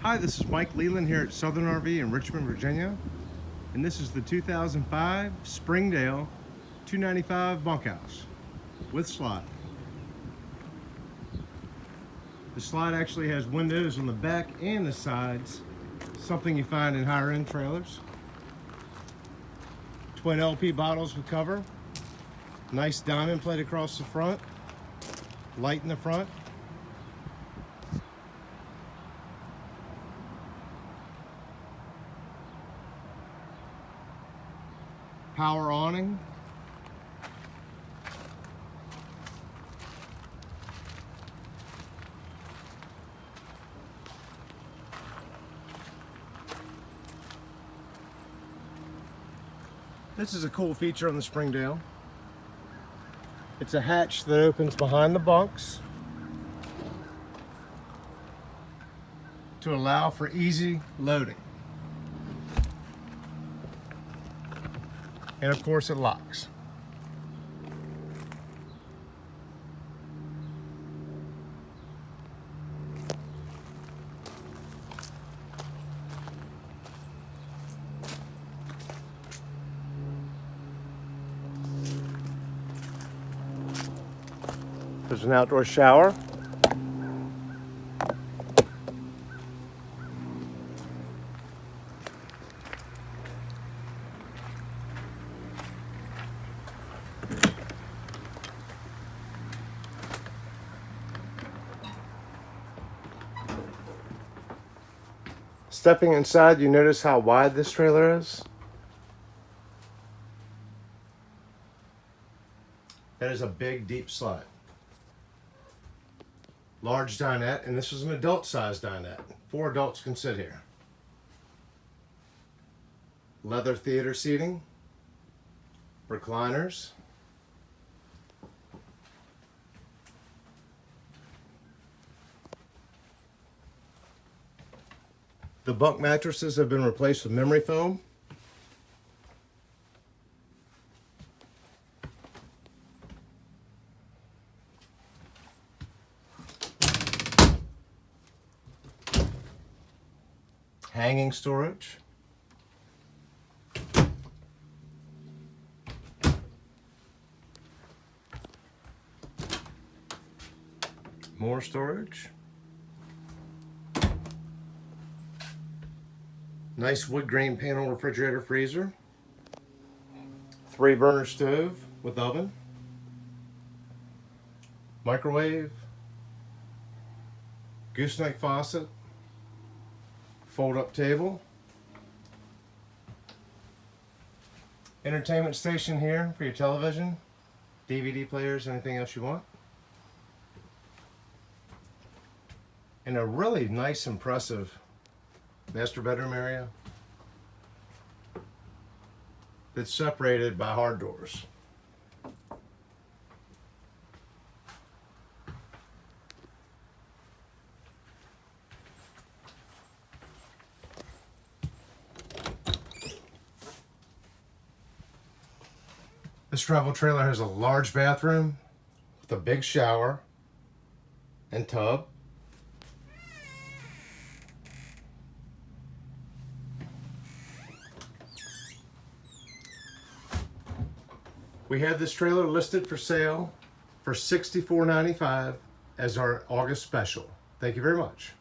Hi, this is Mike Leland here at Southern RV in Richmond, Virginia, and this is the 2005 Springdale 295 bunkhouse with slide. The slide actually has windows on the back and the sides, something you find in higher end trailers. Twin LP bottles with cover, nice diamond plate across the front, light in the front. Power awning. This is a cool feature on the Springdale. It's a hatch that opens behind the bunks to allow for easy loading. And of course it locks. There's an outdoor shower. Stepping inside, you notice how wide this trailer is? That is a big, deep slide. Large dinette, and this is an adult-sized dinette. 4 adults can sit here. Leather theater seating, recliners, the bunk mattresses have been replaced with memory foam. Hanging storage. More storage. Nice wood grain panel refrigerator freezer. 3 burner stove with oven. Microwave. Gooseneck faucet. Fold up table. Entertainment station here for your television, DVD players, anything else you want. And a really nice, impressive master bedroom area that's separated by hard doors. This travel trailer has a large bathroom with a big shower and tub. We have this trailer listed for sale for $64.95 as our August special. Thank you very much.